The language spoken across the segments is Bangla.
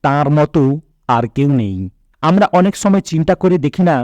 তার মতো আর কেউ নেই। আমরা অনেক সময় চিন্তা করে দেখি না,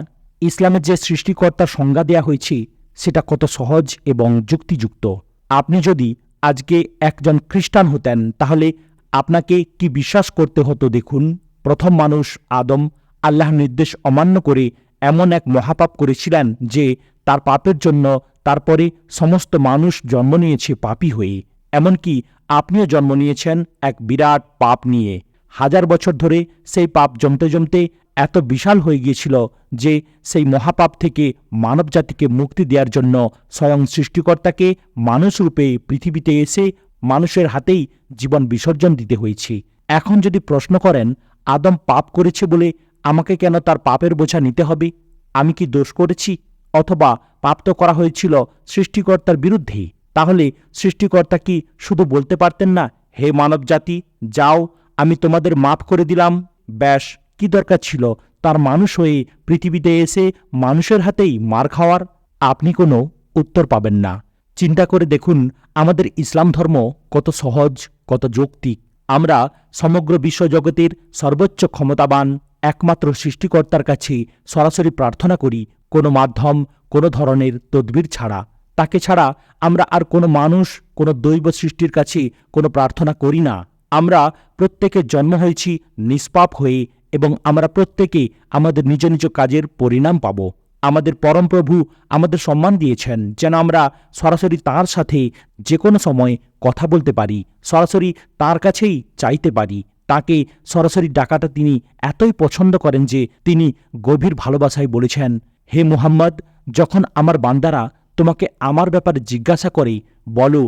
ইসলামের যে সৃষ্টিকর্তার সংজ্ঞা দেয়া হয়েছে সেটা কত সহজ এবং যুক্তিযুক্ত। আপনি যদি আজকে একজন খ্রিস্টান হতেন, তাহলে আপনাকে কি বিশ্বাস করতে হতো? দেখুন, প্রথম মানুষ আদম আল্লাহর নির্দেশ অমান্য করে এমন এক মহাপাপ করেছিলেন যে তার পাপের জন্য তারপরে সমস্ত মানুষ জন্ম নিয়েছে পাপী হয়ে। এমনকি আপনিও জন্ম নিয়েছেন এক বিরাট পাপ নিয়ে। 1000 বছর ধরে সেই পাপ জমতে জমতে এত বিশাল হয়ে গিয়েছিল যে সেই মহাপাপ থেকে মানবজাতিকে মুক্তি দেওয়ার জন্য স্বয়ং সৃষ্টিকর্তাকে মানুষ রূপে পৃথিবীতে এসে মানুষের হাতেই জীবন বিসর্জন দিতে হয়েছে। এখন যদি প্রশ্ন করেন, আদম পাপ করেছে বলে আমাকে কেন তার পাপের বোঝা নিতে হবে? আমি কি দোষ করেছি? অথবা পাপ তো করা হয়েছিল সৃষ্টিকর্তার বিরুদ্ধে। তাহলে সৃষ্টিকর্তা কি শুধু বলতে পারতেন না, হে মানবজাতি, যাও, আমি তোমাদের মাফ করে দিলাম? ব্যাস, কি দরকার ছিল তার মানুষ হয়ে পৃথিবীতে এসে মানুষের হাতেই মার খাওয়ার? আপনি কোনো উত্তর পাবেন না। চিন্তা করে দেখুন, আমাদের ইসলাম ধর্ম কত সহজ, কত যৌক্তিক। আমরা সমগ্র বিশ্বজগতের সর্বোচ্চ ক্ষমতাবান একমাত্র সৃষ্টিকর্তার কাছে সরাসরি প্রার্থনা করি, কোনো মাধ্যম, কোনো ধরনের তদবির ছাড়া। তাকে ছাড়া আমরা আর কোনো মানুষ, কোনো দৈব সৃষ্টির কাছে কোনো প্রার্থনা করি না। আমরা প্রত্যেকে জন্ম হয়েছি নিষ্পাপ হয়ে, এবং আমরা প্রত্যেকে আমাদের নিজ নিজ কাজের পরিণাম পাব। আমাদের পরমপ্রভু আমাদের সম্মান দিয়েছেন যেন আমরা সরাসরি তাঁর সাথে যে কোনো সময় কথা বলতে পারি, সরাসরি তাঁর কাছেই চাইতে পারি। তাকে সরাসরি ডাকাটা তিনি এতই পছন্দ করেন যে তিনি গভীর ভালোবাসায় বলেছেন, হে মুহাম্মদ, যখন আমার বান্দারা তোমাকে আমার ব্যাপারে জিজ্ঞাসা করে, বলো,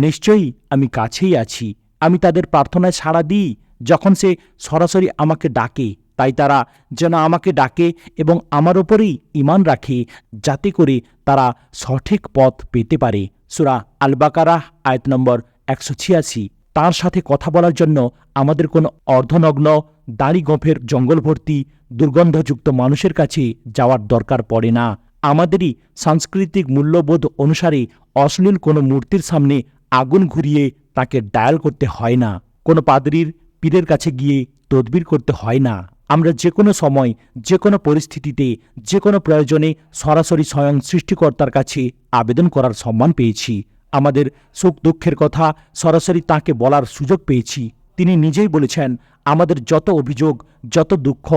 নিশ্চয়ই আমি কাছেই আছি। আমি তাদের প্রার্থনায় সাড়া দিই যখন সে সরাসরি আমাকে ডাকে। তাই তারা যেন আমাকে ডাকে এবং আমার ওপরেই ঈমান রাখে, যাতে করে তারা সঠিক পথ পেতে পারে। সূরা আল বাকারাহ আয়াত নম্বর 186। তার সাথে কথা বলার জন্য আমাদের কোনো অর্ধনগ্ন, দাড়ি গোঁফের জঙ্গল ভর্তি, দুর্গন্ধযুক্ত মানুষের কাছে যাওয়ার দরকার পড়ে না। আমাদেরই সাংস্কৃতিক মূল্যবোধ অনুসারে অশ্লীল কোনো মূর্তির সামনে আগুন ঘুরিয়ে তাকে ডায়াল করতে হয় না। কোনো পাদ্রীর, পীরের কাছে গিয়ে তদবির করতে হয় না। আমরা যে কোনো সময়, যে কোনো পরিস্থিতিতে, যে কোনো প্রয়োজনে সরাসরি স্বয়ং সৃষ্টিকর্তার কাছে আবেদন করার সম্মান পেয়েছি। আমাদের সুখ দুঃখের কথা সরাসরি তাঁকে বলার সুযোগ পেয়েছি। তিনি নিজেই বলেছেন, আমাদের যত অভিযোগ, যত দুঃখ,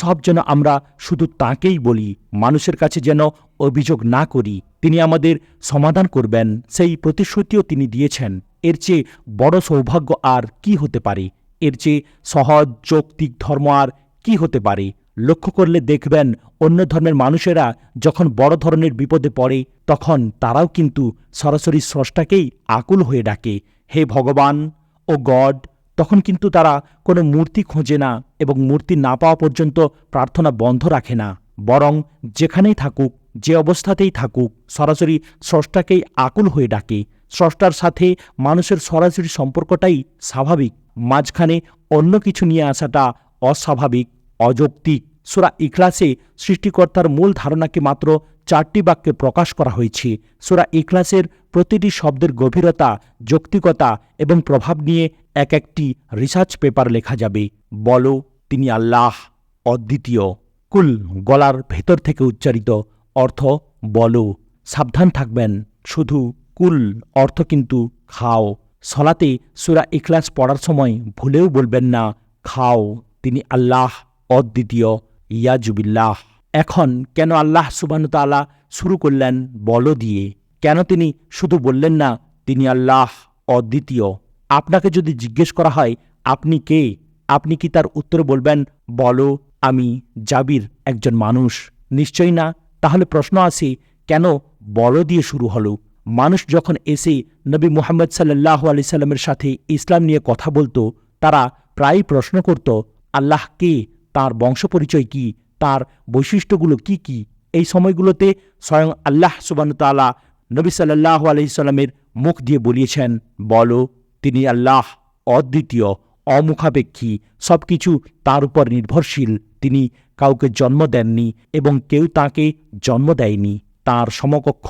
সব যেন আমরা শুধু তাঁকেই বলি, মানুষের কাছে যেন অভিযোগ না করি। তিনি আমাদের সমাধান করবেন, সেই প্রতিশ্রুতিও তিনি দিয়েছেন। এর চেয়ে বড় সৌভাগ্য আর কি হতে পারে? এর চেয়ে সহজ যৌক্তিক ধর্ম আর কি হতে পারে? লক্ষ্য করলে দেখবেন, অন্য ধর্মের মানুষেরা যখন বড় ধরনের বিপদে পড়ে, তখন তারাও কিন্তু সরাসরি স্রষ্টাকেই আকুল হয়ে ডাকে, হে ভগবান, ও গড। তখন কিন্তু তারা কোনো মূর্তি খোঁজে না এবং মূর্তি না পাওয়া পর্যন্ত প্রার্থনা বন্ধ রাখে না। বরং যেখানেই থাকুক, যে অবস্থাতেই থাকুক, সরাসরি স্রষ্টাকেই আকুল হয়ে ডাকে। স্রষ্টার সাথে মানুষের সরাসরি সম্পর্কটাই স্বাভাবিক। মাঝখানে অন্য কিছু নিয়ে আসাটা অস্বাভাবিক, অযৌক্তিক। সূরা ইখলাসে সৃষ্টিকর্তার মূল ধারণাকে মাত্র 4টি বাক্যে প্রকাশ করা হয়েছে। সূরা ইখলাসের প্রতিটি শব্দের গভীরতা, যৌক্তিকতা এবং প্রভাব নিয়ে এক একটি রিসার্চ পেপার লেখা যাবে। বলো, তিনি আল্লাহ, অদ্বিতীয়। কুল গলার ভেতর থেকে উচ্চারিত, অর্থ বলো। সাবধান থাকবেন, শুধু কুল অর্থ কিন্তু খাও। সলাতে সূরা ইখলাস পড়ার সময় ভুলেও বলবেন না, খাও, তিনি আল্লাহ, অদ্বিতীয়, ইয়াজুবিল্লাহ। এখন কেন আল্লাহ সুবহানাহু ওয়া তাআলা শুরু করলেন বলো দিয়ে? কেন তিনি শুধু বললেন না, তিনি আল্লাহ, অদ্বিতীয়? আপনাকে যদি জিজ্ঞেস করা হয়, আপনি কে? আপনি কি তার উত্তরে বলবেন, বলো, আমি জাবির, একজন মানুষ? নিশ্চয়ই না। তাহলে প্রশ্ন আসে, কেন বলো দিয়ে শুরু হলো? মানুষ যখন এসে নবী মুহাম্মদ সাল্লাল্লাহু আলাইহি সাল্লামের সাথে ইসলাম নিয়ে কথা বলতো, তারা প্রায়ই প্রশ্ন করত, আল্লাহ কে? তাঁর বংশপরিচয় কি? তার বৈশিষ্ট্যগুলো কি কি? এই সময়গুলোতে স্বয়ং আল্লাহ সুবহানাহু ওয়া তাআলা নবী সাল্লাল্লাহু আলাইহি সাল্লামের মুখ দিয়ে বলিয়েছেন, বলো, তিনি আল্লাহ, অদ্বিতীয়, অমুখাপেক্ষী, সব কিছু তাঁর উপর নির্ভরশীল। তিনি কাউকে জন্ম দেননি এবং কেউ তাঁকে জন্ম দেয়নি। তাঁর সমকক্ষ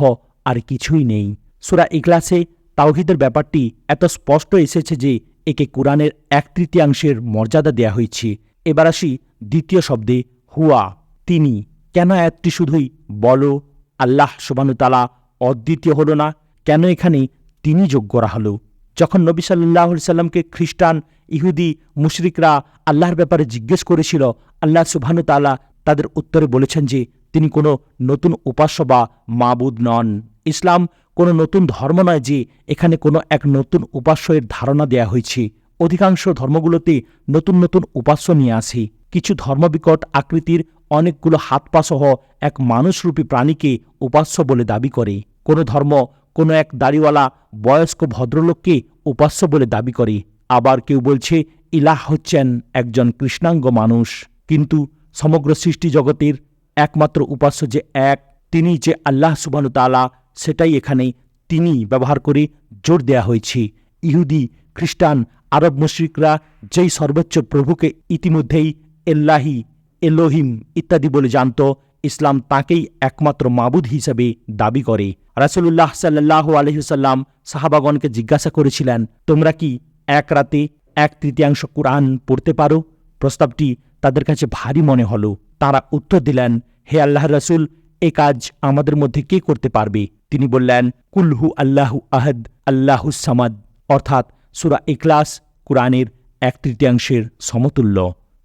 আর কিছুই নেই। সূরা ইখলাসে তাওহীদের ব্যাপারটি এত স্পষ্ট এসেছে যে একে কোরআনের 1/3 মর্যাদা দেয়া হয়েছে। এবার আসি দ্বিতীয় শব্দে হুয়া, তিনি। কেন আয়াতটি শুধুই বলো আল্লাহ সুবহানাহু ওয়া তাআলা অদ্বিতীয় হলো না? কেন এখানে তিনি যোগ করা হলো? যখন নবী সাল্লাল্লাহু আলাইহি সাল্লামকে খ্রিস্টান, ইহুদি, মুশরিকরা আল্লাহর ব্যাপারে জিজ্ঞেস করেছিল, আল্লাহ সুবহানাহু ওয়া তাআলা তাদের উত্তরে বলেছেন যে তিনি কোনো নতুন উপাস্য বা মাবুদ নন। ইসলাম কোনো নতুন ধর্ম নয় যে এখানে কোনো এক নতুন উপাস্যের ধারণা দেয়া হয়েছে। অধিকাংশ ধর্মগুলোতে নতুন নতুন উপাস্য নিয়ে আসে। কিছু ধর্মবিকট আকৃতির অনেকগুলো হাত পা সহ এক মানুষরূপী প্রাণীকে উপাস্য বলে দাবি করে। কোনো ধর্ম কোনো এক দাড়িওয়ালা বয়স্ক ভদ্রলোককে উপাস্য বলে দাবি করে। আবার কেউ বলছে ইলাহ হচ্ছেন একজন কৃষ্ণাঙ্গ মানুষ। কিন্তু সমগ্র সৃষ্টি জগতের একমাত্র উপাস্য যে এক, তিনি যে আল্লাহ সুবহানাহু ওয়া তাআলা, সেটাই এখানে তিনি ব্যবহার করে জোর দেয়া হয়েছে। ইহুদি, খ্রিস্টান, আরব মুশরিকরা যেই সর্বোচ্চ প্রভুকে ইতিমধ্যেই এল্লাহি, এলোহিম ইত্যাদি বলে জানত, ইসলাম তাকেই একমাত্র মাবুদ হিসেবে দাবি করে। রাসূলুল্লাহ সাল্লাল্লাহু আলাইহি ওয়াসাল্লাম সাহাবাগণকে জিজ্ঞাসা করেছিলেন, তোমরা কি এক রাতে 1/3 কুরআন পড়তে পারো? প্রস্তাবটি তাদের কাছে ভারী মনে হলো। তারা উত্তর দিলেন, হে আল্লাহর রাসূল, এ কাজ আমাদের মধ্যে কে করতে পারবে? তিনি বললেন, কুলহু আল্লাহু আহাদ আল্লাহুস সামাদ, অর্থাৎ সূরা ইখলাস কুরআনের 1/3 সমতুল্য।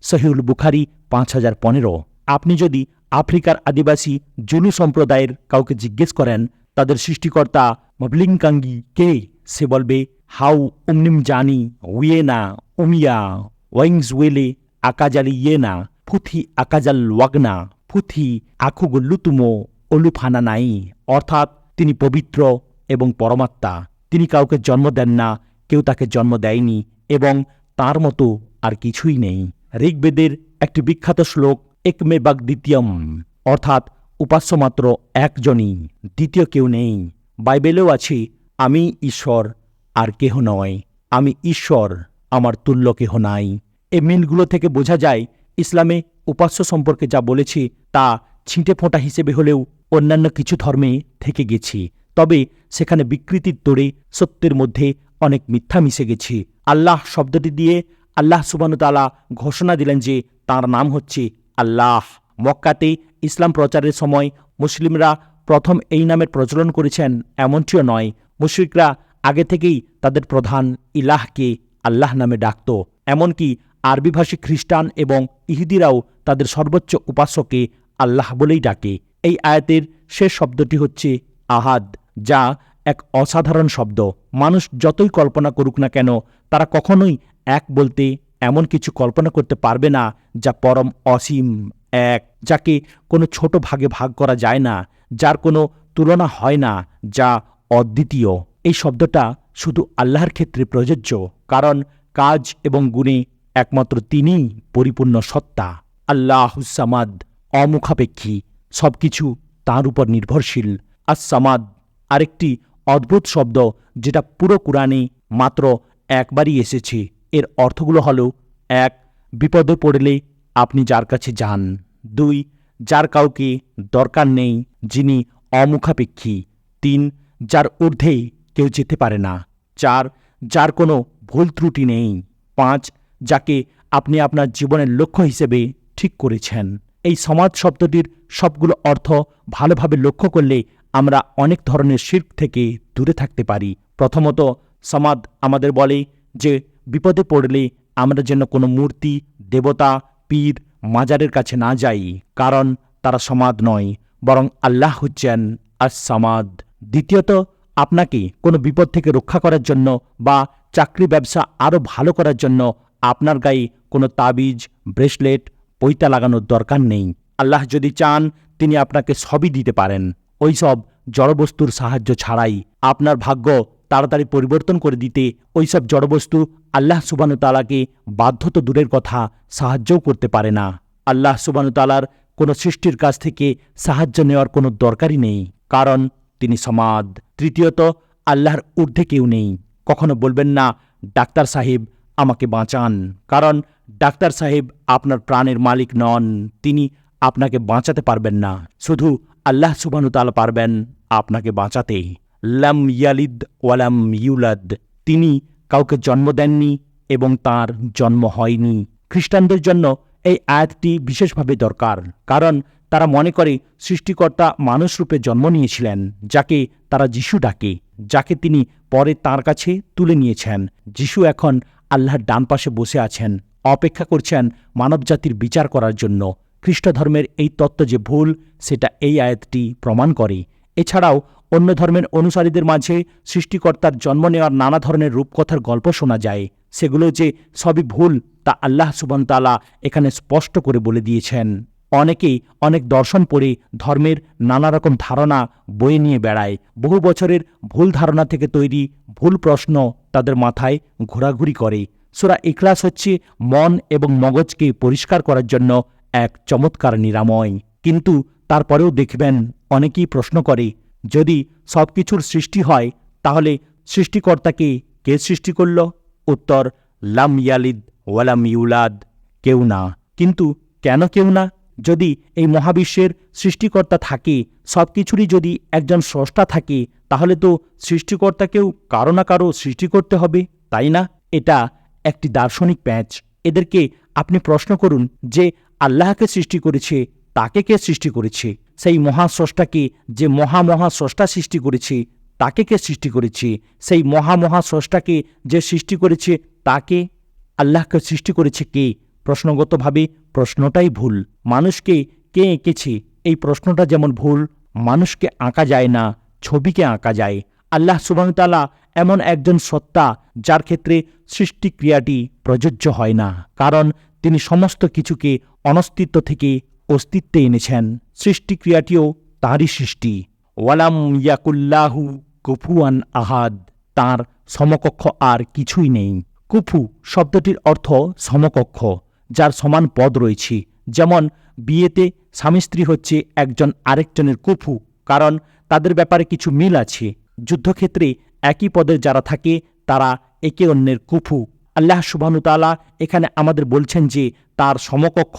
সহিহুল বুখারী 5015। আপনি যদি আফ্রিকার আদিবাসী জুনু সম্প্রদায়ের কাউকে জিজ্ঞেস করেন তাদের সৃষ্টিকর্তা মবলিংকাঙ্গি কে, সে বলবে হাউ উমনিম জানি উইয়েনা উমিয়া ওয়াইংসওয়েলে আকাজালি ইয়েনা ফুথি আকাজাল ওয়াগনা ফুথি আখুগুল্লুতুমো অলুফানা নাই, অর্থাৎ তিনি পবিত্র এবং পরমাত্মা। তিনি কাউকে জন্ম দেন না, কেউ তাকে জন্ম দেয়নি, এবং তার মতো আর কিছুই নেই। ঋগ্বেদের একটি বিখ্যাত শ্লোক একমে বাগ দ্বিতীয়ম, অর্থাৎ উপাস্য মাত্র একজনই, দ্বিতীয় কেউ নেই। বাইবেলেও আছে আমি ঈশ্বর আর কেহ নয়, আমি ঈশ্বর আমার তুল্য কেহ নাই। এই মিলগুলো থেকে বোঝা যায় ইসলামে উপাস্য সম্পর্কে যা বলেছে তা ছিঁটে ফোঁটা হিসেবে হলেও অন্যান্য কিছু ধর্মে থেকে গেছে। তবে সেখানে বিকৃতির তোড়ে সত্যের মধ্যে অনেক মিথ্যা মিশে গেছে। আল্লাহ শব্দটি দিয়ে আল্লাহ সুবহানাহু ওয়া তাআলা ঘোষণা দিলেন যে তাঁর নাম হচ্ছে আল্লাহ। মক্কাতে ইসলাম প্রচারের সময় মুসলিমরা প্রথম এই নামের প্রচলন করেছেন এমনটিও নয়। মুশরিকরা আগে থেকেই তাদের প্রধান ইলাহকে আল্লাহ নামে ডাকত। এমনকি আরবিভাষী খ্রিস্টান এবং ইহুদিরাও তাদের সর্বোচ্চ উপাস্যকে আল্লাহ বলেই ডাকে। এই আয়াতের শেষ শব্দটি হচ্ছে আহাদ, যা এক অসাধারণ শব্দ। মানুষ যতই কল্পনা করুক না কেন, তারা কখনোই এক বলতে এমন কিছু কল্পনা করতে পারবে না যা পরম অসীম, এক, যাকে কোনো ছোট ভাগে ভাগ করা যায় না, যার কোনো তুলনা হয় না, যা অদ্বিতীয়। এই শব্দটা শুধু আল্লাহর ক্ষেত্রে প্রযোজ্য, কারণ কাজ এবং গুণে একমাত্র তিনিই পরিপূর্ণ সত্তা। আল্লাহুস সামাদ, অমুখাপেক্ষী, সবকিছু তাঁর উপর নির্ভরশীল। আস-সামাদ আরেকটি অদ্ভুত শব্দ যেটা পুরো কুরআনে মাত্র একবারই এসেছে। এর অর্থগুলো হলো: 1. বিপদে পড়লে আপনি যার কাছে যান। 2. যার কাউকে দরকার নেই, যিনি অমুখাপেক্ষী। 3. যার ঊর্ধ্বে কেউ যেতে পারে না। 4. যার কোনো ভুল ত্রুটি নেই। 5. যাকে আপনি আপনার জীবনের লক্ষ্য হিসেবে ঠিক করেছেন। এই সমাদ শব্দটির সবগুলো অর্থ ভালোভাবে লক্ষ্য করলে আমরা অনেক ধরনের শিরক থেকে দূরে থাকতে পারি। প্রথমত, সমাদ আমাদের বলে যে বিপদে পড়লে আমরা যেন কোনো মূর্তি, দেবতা, পীর, মাজারের কাছে না যাই, কারণ তারা সমাদ নয়, বরং আল্লাহ হচ্ছেন আস-সামাদ। দ্বিতীয়ত, আপনাকে কোনো বিপদ থেকে রক্ষা করার জন্য বা চাকরি ব্যবসা আরও ভালো করার জন্য আপনার গায়ে কোনো তাবিজ, ব্রেসলেট, পৈতা লাগানোর দরকার নেই। আল্লাহ যদি চান তিনি আপনাকে সবই দিতে পারেন, ওইসব জড়বস্তুর সাহায্য ছাড়াই। আপনার ভাগ্য তাড়াতাড়ি পরিবর্তন করে দিতে ওইসব জড়বস্তু আল্লাহ সুবহানাহু ওয়া তাআলাকে বাধ্য তো দূরের কথা, সাহায্যও করতে পারে না। আল্লাহ সুবহানাহু ওয়া তাআলার কোনো সৃষ্টির কাছ থেকে সাহায্য নেওয়ার কোনো দরকারই নেই, কারণ তিনি সমাদ। তৃতীয়ত, আল্লাহর ঊর্ধ্বে কেউ নেই। কখনো বলবেন না ডাক্তার সাহেব আমাকে বাঁচান, কারণ ডাক্তার সাহেব আপনার প্রাণের মালিক নন, তিনি আপনাকে বাঁচাতে পারবেন না। শুধু আল্লাহ সুবহানাহু ওয়া তাআলা পারবেন আপনাকে বাঁচাতে। লাম ইয়ালিদ ওয়ালাম ইউলাদ, তিনি কাউকে জন্ম দেননি এবং তার জন্ম হয়নি। খ্রিস্টানদের জন্য এই আয়াতটি বিশেষভাবে দরকার, কারণ তারা মনে করে সৃষ্টিকর্তা মানুষরূপে জন্ম নিয়েছিলেন, যাকে তারা যিশু ডাকে, যাকে তিনি পরে তার কাছে তুলে নিয়েছেন। যিশু এখন আল্লাহর ডান পাশে বসে আছেন, অপেক্ষা করছেন মানবজাতির বিচার করার জন্য। খ্রিস্ট ধর্মের এই তত্ত্ব যে ভুল, সেটা এই আয়াতটি প্রমাণ করে। এছাড়াও অন্য ধর্মের অনুসারীদের মাঝে সৃষ্টিকর্তার জন্ম নেওয়ার নানা ধরনের রূপকথার গল্প শোনা যায়। সেগুলো যে সবই ভুল, তা আল্লাহ সুবহানাহু ওয়া তাআলা এখানে স্পষ্ট করে বলে দিয়েছেন। অনেকেই অনেক দর্শন পড়ে ধর্মের নানা রকম ধারণা বয়ে নিয়ে বেড়ায়। বহু বছরের ভুল ধারণা থেকে তৈরি ভুল প্রশ্ন তাদের মাথায় ঘোরাঘুরি করে। সূরা ইখলাস হচ্ছে মন এবং মগজকে পরিষ্কার করার জন্য এক চমৎকার নিরাময়। কিন্তু তারপরেও দেখবেন অনেকেই প্রশ্ন করে, যদি সব কিছুর সৃষ্টি হয়, তাহলে সৃষ্টিকর্তাকে কে সৃষ্টি করল? উত্তর, লাম ইয়ালিদ ওয়ালাম ইউলাদ, কেউ না। কিন্তু কেন কেউ না? যদি এই মহাবিশ্বের সৃষ্টিকর্তা থাকে, সব কিছুরই যদি একজন স্রষ্টা থাকে, তাহলে তো সৃষ্টিকর্তাকেও কারো না কারো সৃষ্টি করতে হবে, তাই না? এটা একটি দার্শনিক প্যাঁচ। এদেরকে আপনি প্রশ্ন করুন যে আল্লাহকে সৃষ্টি করেছে, তাকে কে সৃষ্টি করেছে? সেই মহাস্রষ্টাকে, যে মহাস্রষ্টা সৃষ্টি করেছে, তাকে কে সৃষ্টি করেছে? সেই মহাস্রষ্টাকে যে সৃষ্টি করেছে, তাকে, আল্লাহকে সৃষ্টি করেছে কে? প্রশ্নগতভাবে প্রশ্নটাই ভুল। মানুষকে কে এঁকেছে, এই প্রশ্নটা যেমন ভুল। মানুষকে আঁকা যায় না, ছবিকে আঁকা যায়। আল্লাহ সুবহানাহু ওয়া তাআলা এমন একজন সত্তা, যার ক্ষেত্রে সৃষ্টিক্রিয়াটি প্রযোজ্য হয় না, কারণ তিনি সমস্ত কিছুকে অনস্তিত্ব থেকে অস্তিত্বে এনেছেন। সৃষ্টিক্রিয়াটিও তাঁরই সৃষ্টি। ওয়ালাম ইয়াকুল্লাহু কুফুয়ান আহাদ, তাঁর সমকক্ষ আর কিছুই নেই। কুফু শব্দটির অর্থ সমকক্ষ, যার সমান পদ রয়েছে। যেমন বিয়েতে স্বামী স্ত্রী হচ্ছে একজন আরেকজনের কুফু, কারণ তাদের ব্যাপারে কিছু মিল আছে। যুদ্ধক্ষেত্রে একই পদের যারা থাকে, তারা একে অন্যের কুফু। আল্লাহ সুবহানাহু ওয়া তাআলা এখানে আমাদের বলছেন যে তার সমকক্ষ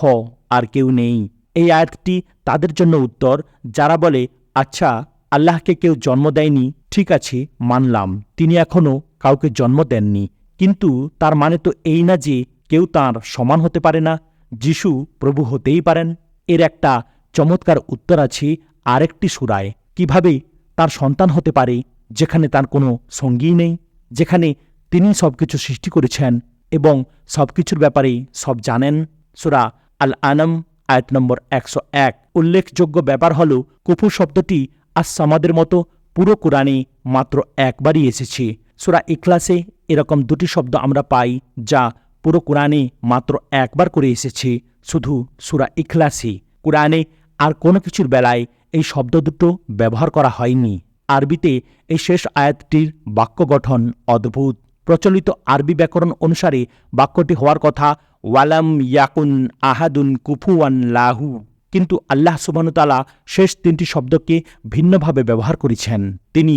আর কেউ নেই। এই আয়াতটি তাদের জন্য উত্তর, যারা বলে, আচ্ছা, আল্লাহকে কেউ জন্ম দেয়নি, ঠিক আছে, মানলাম, তিনি এখনও কাউকে জন্ম দেননি, কিন্তু তার মানে তো এই না যে কেউ তাঁর সমান হতে পারে না। যিশু প্রভু হতেই পারেন। এর একটা চমৎকার উত্তর আছে আরেকটি সূরায়। কিভাবে তার সন্তান হতে পারে, যেখানে তার কোনো সঙ্গী নেই, যেখানে তিনি সবকিছু সৃষ্টি করেছেন এবং সবকিছুর ব্যাপারে সব জানেন? সূরা আল আনাম আয়াত নম্বর 101। উল্লেখযোগ্য ব্যাপার হল, কুফু শব্দটি আস-সামাদের মতো পুরো কোরআনে মাত্র একবারই এসেছে। সূরা ইখলাসে এরকম দুটি শব্দ আমরা পাই, যা পুরো কোরআনে মাত্র একবার করে এসেছে, শুধু সূরা ইখলাসে। কোরআনে আর কোনো কিছুর বেলায় এই শব্দ দুটো ব্যবহার করা হয়নি। আরবিতে এই শেষ আয়াতটির বাক্য গঠন অদ্ভুত। প্রচলিত আরবি ব্যাকরণ অনুসারে বাক্যটি হওয়ার কথা ওয়ালাম ইয়াকুন আহাদুন কুফুয়ান লাহু, কিন্তু আল্লাহ সুবহানাহু ওয়া তাআলা শেষ তিনটি শব্দকে ভিন্নভাবে ব্যবহার করেছেন। তিনি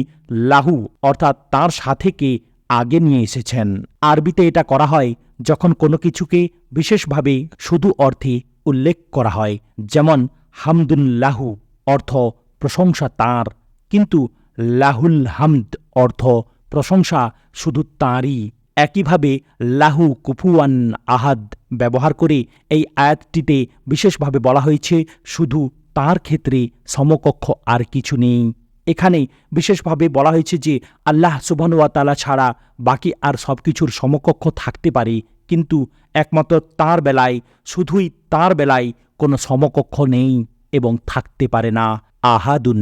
লাহু অর্থাৎ তাঁর সাথেকে আগে নিয়ে এসেছেন। আরবিতে এটা করা হয় যখন কোনো কিছুকে বিশেষভাবে শুধু অর্থে উল্লেখ করা হয়, যেমন হামদুল্লাহু অর্থ প্রশংসা তাঁর, কিন্তু লাহুল হামদ অর্থ প্রশংসা শুধু তাঁরই। একইভাবে লাহু কুফুয়ান আহাদ ব্যবহার করে এই আয়াতটিতে বিশেষভাবে বলা হয়েছে শুধু তাঁর ক্ষেত্রে সমকক্ষ আর কিছু নেই। এখানে বিশেষভাবে বলা হয়েছে যে আল্লাহ সুবহানাহু ওয়া তাআলা ছাড়া বাকি আর সব কিছুর সমকক্ষ থাকতে পারে, কিন্তু একমাত্র তাঁর বেলায়, শুধুই তাঁর বেলায় কোনো সমকক্ষ নেই এবং থাকতে পারে না। আহাদুন।